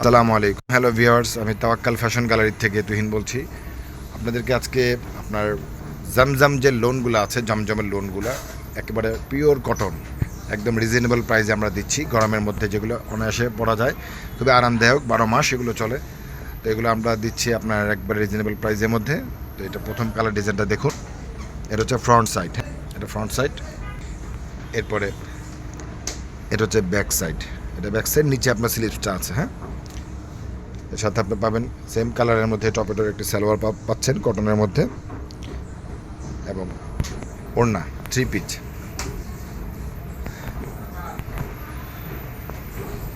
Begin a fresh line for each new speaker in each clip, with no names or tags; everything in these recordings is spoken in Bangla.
আসসালামু আলাইকুম, হ্যালো ভিউয়ার্স। আমি তাওয়াক্কাল ফ্যাশন গ্যালারি থেকে তুহিন বলছি। আপনাদেরকে আজকে আপনার জমজম যে লোনগুলো আছে, জমজমের লোনগুলো একেবারে পিওর কটন, একদম রিজনেবল প্রাইসে আমরা দিচ্ছি। গরমের মধ্যে যেগুলো অনায়াসে পরা যায়, খুবই আরামদায়ক, 12 মাস এগুলো চলে। তো এগুলো আমরা দিচ্ছি আপনার একবারে রিজনেবল প্রাইসের মধ্যে। তো এটা প্রথম কালার ডিজাইনটা দেখুন, এটা হচ্ছে ফ্রন্ট সাইড, এটা ফ্রন্ট সাইড। এরপরে এটা হচ্ছে ব্যাক সাইড, এটা ব্যাক সাইড, নিচে আপনার স্লিভসটা আছে। হ্যাঁ, এর সাথে আপনি পাবেন সেম কালারের মধ্যে টপেটোর একটি সালোয়ার পাচ্ছেন কটনের মধ্যে, এবং ওড়না 3 পিচ।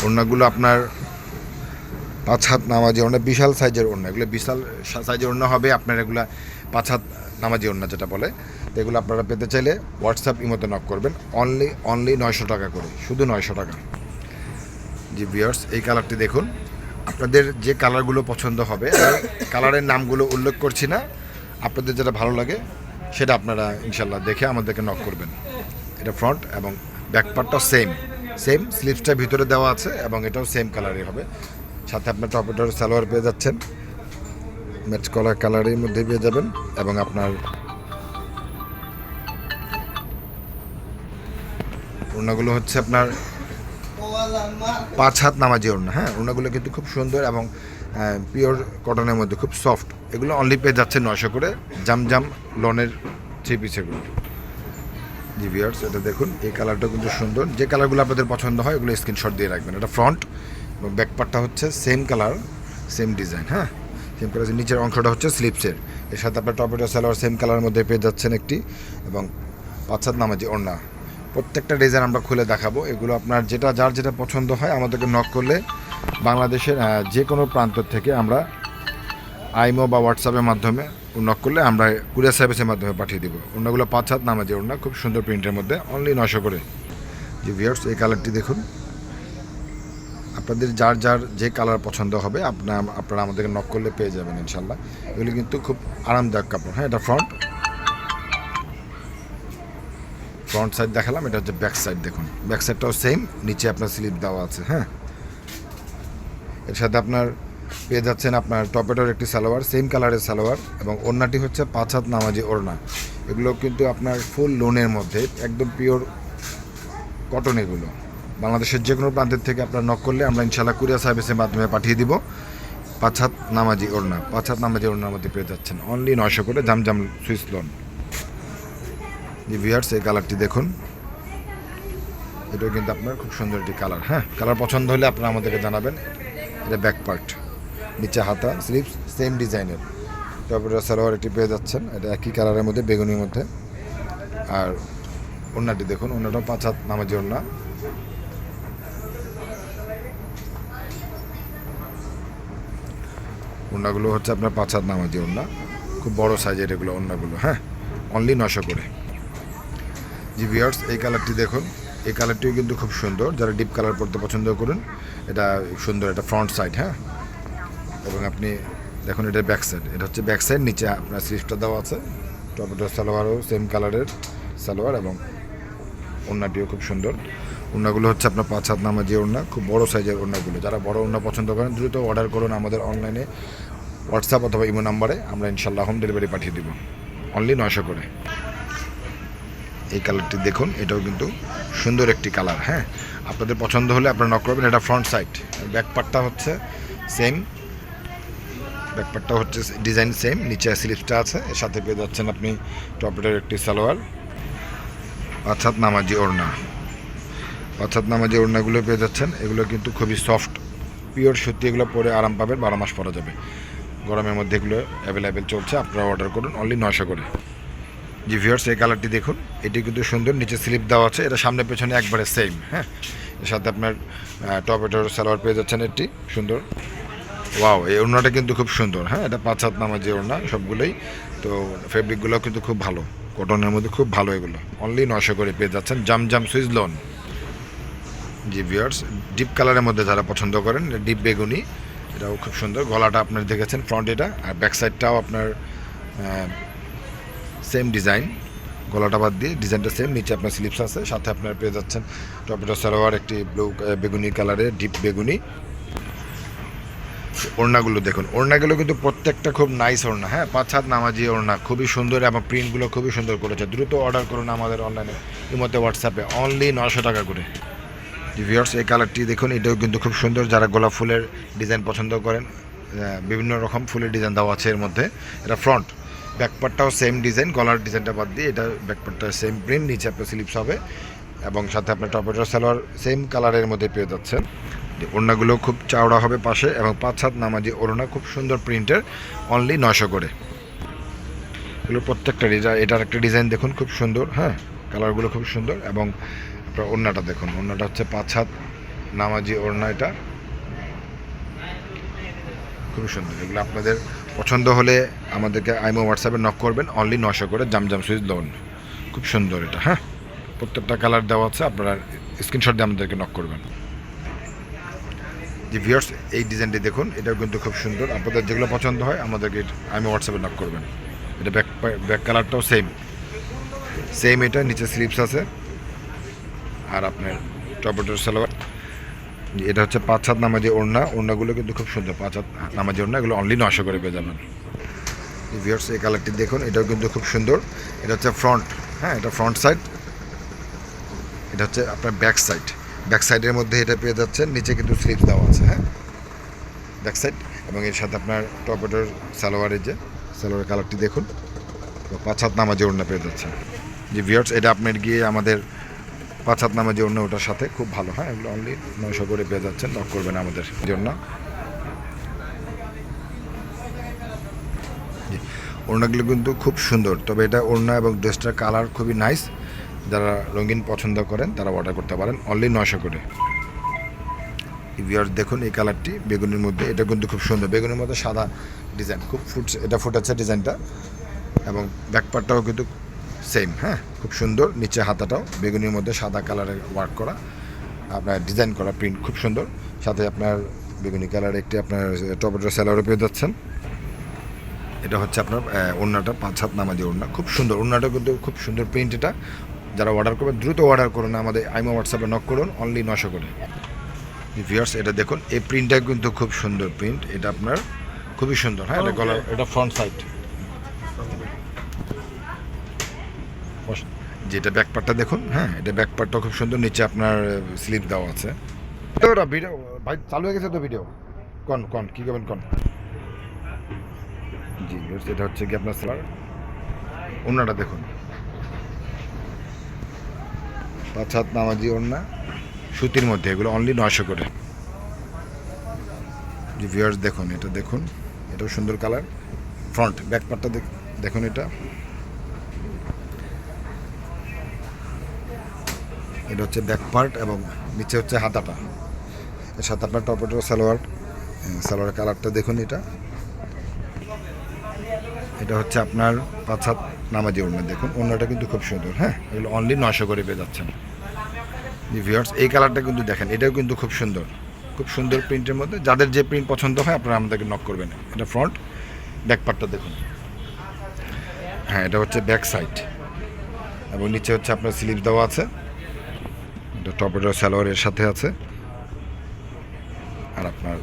ওড়নাগুলো আপনার 5 হাত নামাজি ওড়না, বিশাল সাইজের ওড়না, এগুলো বিশাল সাইজের ওড়না হবে আপনার। এগুলো 5 হাত নামাজি ওড়না যেটা বলে। তো এগুলো আপনারা পেতে চাইলে হোয়াটসঅ্যাপ ইমোতে নক করবেন। অনলি 900 টাকা করে, শুধু 900 টাকা। জি ভিউয়ার্স, এই কালারটি দেখুন। আপনাদের যে কালারগুলো পছন্দ হবে, কালারের নামগুলো উল্লেখ করছি না, আপনাদের যেটা ভালো লাগে সেটা আপনারা ইনশাল্লাহ দেখে আমাদেরকে নক করবেন। এটা ফ্রন্ট এবং ব্যাক পার্টটাও সেম স্লিভসটা ভিতরে দেওয়া আছে, এবং এটাও সেম কালারই হবে। সাথে আপনার টপেটোর সালোয়ার পেয়ে যাচ্ছেন, ম্যাচ কলার কালারের মধ্যে পেয়ে যাবেন, এবং আপনার ওড়নাগুলো হচ্ছে আপনার 5 হাত নামাজি ওড়না। হ্যাঁ, ওড়নাগুলো কিন্তু খুব সুন্দর এবং পিওর কটনের মধ্যে খুব সফট। এগুলো অনলি পেয়ে যাচ্ছে 900 করে, জামজাম লনের 3 পিস এগুলো। জি ভিউয়ার্স, এটা দেখুন, এই কালারটা কিন্তু সুন্দর। যে কালারগুলো আপনাদের পছন্দ হয় ওগুলো স্ক্রিনশট দিয়ে রাখবেন। এটা ফ্রন্ট এবং ব্যাক পার্টটা হচ্ছে সেম কালার, সেম ডিজাইন। হ্যাঁ, সেম কালার। নিচের অংশটা হচ্ছে স্লিপসের। এর সাথে আপনার টপেটো সালোয়ার সেম কালারের মধ্যে পেয়ে যাচ্ছেন একটি, এবং 5 হাত নামাজি ওড়না। প্রত্যেকটা ডিজাইন আমরা খুলে দেখাবো। এগুলো আপনার যার যেটা পছন্দ হয় আমাদেরকে নক করলে বাংলাদেশের যে কোনো প্রান্ত থেকে আমরা আইমো বা হোয়াটসঅ্যাপের মাধ্যমে নক করলে আমরা কুরিয়ার সার্ভিসের মাধ্যমে পাঠিয়ে দেবো। ওড়নাগুলো 5 হাত নামাজি ওড়না, খুব সুন্দর প্রিন্টের মধ্যে, অনলি 900 করে। যে ভিউয়ার্স, এই কালারটি দেখুন। আপনাদের যার যে কালার পছন্দ হবে আপনারা আমাদেরকে নক করলে পেয়ে যাবেন ইনশাল্লাহ। এগুলো কিন্তু খুব আরামদায়ক কাপড়। হ্যাঁ, এটা ফ্রন্ট সাইড দেখালাম, এটা হচ্ছে ব্যাক সাইড। দেখুন, ব্যাক সাইডটাও সেম, নিচে আপনার স্লিপ দেওয়া আছে। হ্যাঁ, এর সাথে আপনার পেয়ে যাচ্ছেন আপনার টপেটোর একটি সালোয়ার, সেম কালারের সালোয়ার, এবং ওড়নাটি হচ্ছে 5 হাত নামাজি ওড়না। এগুলো কিন্তু আপনার ফুল লোনের মধ্যে, একদম পিওর কটন। এগুলো বাংলাদেশের যে কোনো প্রান্তের থেকে আপনার নক করলে আমরা ইনশাল্লাহ কুরিয়ার সার্ভিসের মাধ্যমে পাঠিয়ে দিব। 5 হাত নামাজি ওড়না, 5 হাত নামাজি ওড়নার মধ্যে পেয়ে যাচ্ছেন অনলি 900 করে, জামজাম সুইস লোন। জি ভিউয়ার্স, এই কালারটি দেখুন। এটাও কিন্তু আপনার খুব সুন্দর একটি কালার। হ্যাঁ, কালার পছন্দ হলে আপনারা আমাদেরকে জানাবেন। এটা ব্যাক পার্ট, নিচে হাতা, স্লিভস সেম ডিজাইনের। তারপরে সালোয়ার একটি পেয়ে যাচ্ছেন, এটা একই কালারের মধ্যে, বেগুনির মধ্যে। আর ওড়নাটি দেখুন, ওড়নাটাও 5 হাত নামাজি ওড়না। ওড়নাগুলো হচ্ছে আপনার 5 হাত নামাজি ওড়না, খুব বড় সাইজের এগুলো ওড়নাগুলো। হ্যাঁ, অনলি 900 করে। জি ভিউয়ার্স, এই কালারটি দেখুন। এই কালারটিও কিন্তু খুব সুন্দর, যারা ডিপ কালার পরতে পছন্দ করুন। এটা সুন্দর, এটা ফ্রন্ট সাইড। হ্যাঁ, এবং আপনি দেখুন, এটা ব্যাক সাইড, এটা হচ্ছে ব্যাক সাইড, নিচে আপনার স্লিভসটা দেওয়া আছে। টপেটো সালোয়ারও সেম কালারের সালোয়ার, এবং ওড়নাটিও খুব সুন্দর। ওড়নাগুলো হচ্ছে আপনার 5 হাত নামাজি ওড়না, খুব বড় সাইজের ওড়নাগুলো। যারা বড় ওড়না পছন্দ করেন দ্রুত অর্ডার করুন আমাদের অনলাইনে, হোয়াটসঅ্যাপ অথবা ইমো নাম্বারে। আমরা ইনশাল্লাহ হোম ডেলিভারি পাঠিয়ে দিব, অনলি 900 করে। এই কালারটি দেখুন, এটাও কিন্তু সুন্দর একটি কালার। হ্যাঁ, আপনাদের পছন্দ হলে আপনারা নক করবেন। এটা ফ্রন্ট সাইড, ব্যাক পার্টটা হচ্ছে সেম, ব্যাক পার্টটা হচ্ছে ডিজাইন সেম, নিচে স্লিপসটা আছে। এর সাথে পেয়ে যাচ্ছেন আপনি টপেটোর একটি সালোয়ার, 5 হাত নামাজি ওড়না। 5 হাত নামাজি ওড়নাগুলো পেয়ে যাচ্ছেন। এগুলো কিন্তু খুবই সফট, পিওর সত্যি। এগুলো পরে আরাম পাবেন, 12 মাস পরা যাবে। গরমের মধ্যে এগুলো অ্যাভেলেবেল চলছে, আপনারা অর্ডার করুন অনলি 900 করে। জি ভিউয়ার্স, এই কালারটি দেখুন। এটি কিন্তু সুন্দর, নিচে স্লিপ দেওয়া আছে। এটা সামনে পেছনে একবারে সেম। হ্যাঁ, এর সাথে আপনার টপেটোর সালোয়ার পেয়ে যাচ্ছেন একটি সুন্দর। ওয়াও, এই ওড়নাটা কিন্তু খুব সুন্দর। হ্যাঁ, এটা 5 হাত নামাজি ওড়না সবগুলোই। তো ফেব্রিকগুলো কিন্তু খুব ভালো, কটনের মধ্যে খুব ভালো। এগুলো অনলি 900 করে পেয়ে যাচ্ছেন, জামজাম সুইস লোন। জি ভিউয়ার্স, ডিপ কালারের মধ্যে যারা পছন্দ করেন, ডিপ বেগুনি, এটাও খুব সুন্দর। গলাটা আপনার দেখেছেন ফ্রন্ট, এটা। আর ব্যাক সাইডটাও আপনার সেম ডিজাইন, গলাটা বাদ দিয়ে ডিজাইনটা সেম, নিচে আপনার স্লিপস আছে। সাথে আপনার পেয়ে যাচ্ছেন টপেটো সালোয়ার একটি ব্লু বেগুনি কালারের, ডিপ বেগুনি। ওড়নাগুলো দেখুন, ওড়নাগুলো কিন্তু প্রত্যেকটা খুব নাইস ওড়না, হ্যাঁ 5 হাত নামাজি ওড়না, খুবই সুন্দর এবং প্রিন্টগুলো খুবই সুন্দর করেছে। দ্রুত অর্ডার করুন আমাদের অনলাইনে, এর মধ্যে হোয়াটসঅ্যাপে, অনলি 900 টাকা করে। ভিউয়ার্স এই কালারটি দেখুন, এটাও কিন্তু খুব সুন্দর। যারা গোলাপ ফুলের ডিজাইন পছন্দ করেন, বিভিন্ন রকম ফুলের ডিজাইন দেওয়া আছে এর মধ্যে। এটা ফ্রন্ট, ব্যাকপার্টটাও সেম ডিজাইন, গলার ডিজাইনটা বাদ দিয়ে এটা ব্যাকপার্টটা সেম প্রিন্ট, নিচে আপনার স্লিপস হবে এবং সাথে আপনার টপেটো সালোয়ার সেম কালারের মধ্যে পেয়ে যাচ্ছেন। ওড়নাগুলো খুব চওড়া হবে পাশে এবং 5 হাত নামাজি ওড়না, খুব সুন্দর প্রিন্টের, অনলি 900 করে। এগুলো প্রত্যেকটা এটার একটা ডিজাইন দেখুন খুব সুন্দর, হ্যাঁ কালারগুলো খুব সুন্দর। এবং আপনার ওড়নাটা দেখুন, ওড়নাটা হচ্ছে 5 হাত নামাজি ওড়না, এটা খুব সুন্দর। এগুলো আপনাদের পছন্দ হলে আমাদেরকে আইমো হোয়াটসঅ্যাপে নক করবেন, অনলি 900 করে, জামজাম সুইচ লোন, খুব সুন্দর এটা। হ্যাঁ প্রত্যেকটা কালার দেওয়া আছে, আপনারা স্ক্রিনশট দিয়ে আমাদেরকে নক করবেন। যে ভিউয়ার্স এই ডিজাইনটি দেখুন, এটাও কিন্তু খুব সুন্দর। আপনাদের যেগুলো পছন্দ হয় আমাদেরকে আইমো হোয়াটসঅ্যাপে নক করবেন। এটা ব্যাক কালারটাও সেম এটা, নিচে স্লিপস আছে আর আপনার টপেটোর সালোয়ার। এটা হচ্ছে 5 হাত নামাজি ওড়না, ওড়নাগুলো কিন্তু খুব সুন্দর, 5 হাত নামাজি ওড়না, এগুলো অনলি 900 করে পেয়ে যাবেন। ভিউয়ার্স এই কালারটি দেখুন, এটাও কিন্তু খুব সুন্দর। এটা হচ্ছে ফ্রন্ট, হ্যাঁ এটা ফ্রন্ট সাইড, এটা হচ্ছে আপনার ব্যাক সাইডের মধ্যে এটা পেয়ে যাচ্ছেন, নিচে কিন্তু স্লিপস দেওয়া আছে, হ্যাঁ ব্যাক সাইড। এবং এর সাথে আপনার টপেটোর সালোয়ারের যে সালোয়ারের কালারটি দেখুন, 5 হাত নামাজি ওড়না পেয়ে যাচ্ছেন। যে ভিউয়ার্স এটা আপনার গিয়ে আমাদের 5 হাত নামাজি ওড়না ওটার সাথে খুব ভালো, হ্যাঁ এগুলো অনলি 900 করে পেয়ে যাচ্ছেন, নক করবেন আমাদের জন্য। ওড়নাগুলো কিন্তু খুব সুন্দর, তবে এটা ওড়না এবং ড্রেসটার কালার খুবই নাইস। যারা রঙিন পছন্দ করেন তারা অর্ডার করতে পারেন, অনলি 900 করে। ভিউয়ার্স দেখুন এই কালারটি বেগুনের মধ্যে, এটা কিন্তু খুব সুন্দর, বেগুনের মধ্যে সাদা ডিজাইন, খুব এটা ফুটাচ্ছে ডিজাইনটা এবং ব্যাকপার্টটাও কিন্তু সেম, হ্যাঁ খুব সুন্দর। নিচে হাতাটাও বেগুনের মধ্যে সাদা কালারের ওয়ার্ক করা, আপনার ডিজাইন করা প্রিন্ট খুব সুন্দর। সাথে আপনার বেগুনি কালার একটি আপনার টপেটো সালোয়ারও পেয়ে যাচ্ছেন। এটা হচ্ছে আপনার ওড়নাটা 5 হাত নামাজি ওড়না, খুব সুন্দর। ওড়নাটা কিন্তু খুব সুন্দর প্রিন্ট। এটা যারা অর্ডার করবেন দ্রুত অর্ডার করুন, আমাদের আইমো হোয়াটসঅ্যাপে নক করুন, অনলি 900 করে। ভিউয়ার্স এটা দেখুন, এই প্রিন্টটা কিন্তু খুব সুন্দর প্রিন্ট, এটা আপনার খুবই সুন্দর, হ্যাঁ এটা গলার, এটা ফ্রন্ট সাইড, যেটা ব্যাকপার্টটা দেখুন, হ্যাঁ এটা ব্যাকপার্টটা খুব সুন্দর, নিচে আপনার স্লিপ দেওয়া আছে। ভিডিও ভাই চালু হয়ে গেছে তো ভিডিও, কন কী করবেন কন। জি এটা হচ্ছে কি আপনার সালোয়ার, ওড়নাটা দেখুন 5 হাত নামাজি ওড়না, সুতির মধ্যে, এগুলো অনলি 900 করে। জি ভিউয়ার্স দেখুন, এটা দেখুন, এটাও সুন্দর কালার। ফ্রন্ট ব্যাকপার্টটা দেখুন, এটা হচ্ছে ব্যাকপার্ট এবং নিচে হচ্ছে হাতাটা, এর সাথে আপনার টপেটো সালোয়ারের কালারটা দেখুন। এটা হচ্ছে আপনার 5 হাত নামাজি ওড়না, দেখুন ওড়নাটা কিন্তু খুব সুন্দর, হ্যাঁ এগুলো অনলি 900 করে পেয়ে যাচ্ছেন। ভিউয়ার্স এই কালারটা কিন্তু দেখেন, এটাও কিন্তু খুব সুন্দর প্রিন্টের মধ্যে। যাদের যে প্রিন্ট পছন্দ হয় আপনারা আমাদেরকে নক করবেন। এটা ফ্রন্ট, ব্যাকপার্টটা দেখুন, হ্যাঁ এটা হচ্ছে ব্যাক সাইড এবং নিচে হচ্ছে আপনার স্লিপ দেওয়া আছে, এটা টপেটো সালোয়ারের সাথে আছে। আর আপনার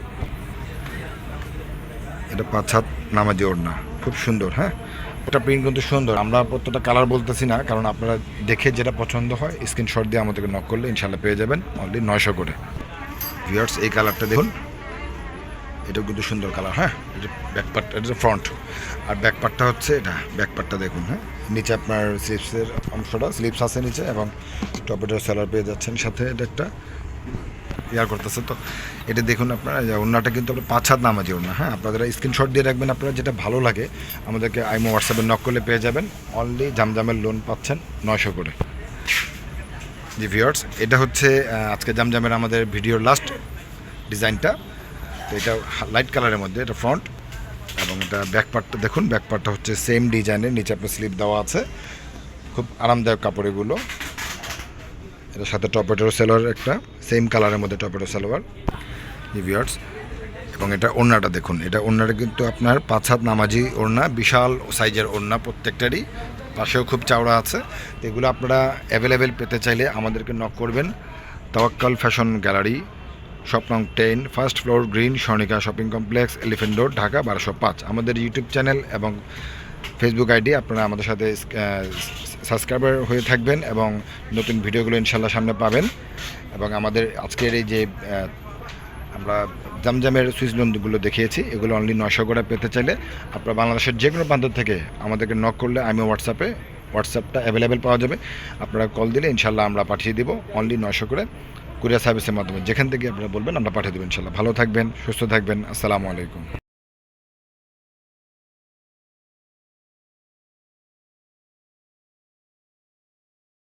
এটা 5 হাত নামাজি ওড়না, খুব সুন্দর, হ্যাঁ এটা প্রিন্ট কিন্তু সুন্দর। আমরা প্রত্যেকটা কালার বলতেছি না, কারণ আপনারা দেখে যেটা পছন্দ হয় স্ক্রিনশট দিয়ে আমাদেরকে নক করলে ইনশাল্লাহ পেয়ে যাবেন, অনলি 900 করে। ভিউয়ার্স এই কালারটা দেখুন, এটাও কিন্তু সুন্দর কালার, হ্যাঁ এটা ব্যাকপার্ট, এটা ফ্রন্ট, আর ব্যাকপার্টটা হচ্ছে এটা ব্যাকপার্টটা দেখুন, হ্যাঁ নিচে আপনার স্লিপসের অংশটা, স্লিপস আছে নিচে এবং টপেটো সালোয়ার পেয়ে যাচ্ছেন সাথে। এটা একটা করতেছে তো এটা দেখুন আপনারা, ওড়নাটা কিন্তু আপনার 5 হাত নামাজি ওড়না, হ্যাঁ আপনারা স্ক্রিনশট দিয়ে রাখবেন, আপনারা যেটা ভালো লাগে আমাদেরকে আইমো হোয়াটসঅ্যাপে নক করলে পেয়ে যাবেন, অনলি জামজামের লোন পাচ্ছেন 900 করে। জি ভিউয়ার্স এটা হচ্ছে আজকে জামজামের আমাদের ভিডিওর লাস্ট ডিজাইনটা। তো এটা লাইট কালারের মধ্যে, এটা ফ্রন্ট এবং এটা ব্যাকপার্টটা দেখুন, ব্যাকপার্টটা হচ্ছে সেম ডিজাইনের, নিচে আপনার স্লিপ দেওয়া আছে, খুব আরামদায়ক কাপড় এগুলো। এটার সাথে টপেটো সালোয়ার, একটা সেম কালারের মধ্যে টপেটো সালোয়ার। ভিউয়ার্স এবং এটা ওড়নাটা দেখুন, এটা ওড়নাটা কিন্তু আপনার 5 হাত নামাজি ওড়না, বিশাল সাইজের ওড়না প্রত্যেকটারই, পাশেও খুব চওড়া আছে। তো এগুলো আপনারা অ্যাভেলেবেল পেতে চাইলে আমাদেরকে নক করবেন। তাওয়াক্কাল ফ্যাশন গ্যালারি, শপ নং 10, first floor, green Swarnika shopping complex, elephant road, Dhaka 1205। আমাদের ইউটিউব চ্যানেল এবং ফেসবুক আইডি, আপনারা আমাদের সাথে সাবস্ক্রাইবার হয়ে থাকবেন এবং নতুন ভিডিওগুলো ইনশাল্লাহ সামনে পাবেন। এবং আমাদের আজকের এই যে আমরা জামজামের সুইচ লোনগুলো দেখিয়েছি, এগুলো অনলি 900 করে পেতে চাইলে আপনারা বাংলাদেশের যে কোনো প্রান্ত থেকে আমাদেরকে নক করলে আমি হোয়াটসঅ্যাপটা অ্যাভেলেবেল পাওয়া যাবে। আপনারা কল দিলে ইনশাল্লাহ আমরা পাঠিয়ে দিব অনলি 900 করে কুরিয়ার সার্ভিসের মাধ্যমে। যেখান থেকে আপনারা বলবেন আমরা পাঠিয়ে দেবো ইনশাল্লাহ। ভালো থাকবেন, সুস্থ থাকবেন। আসসালামু আলাইকুম।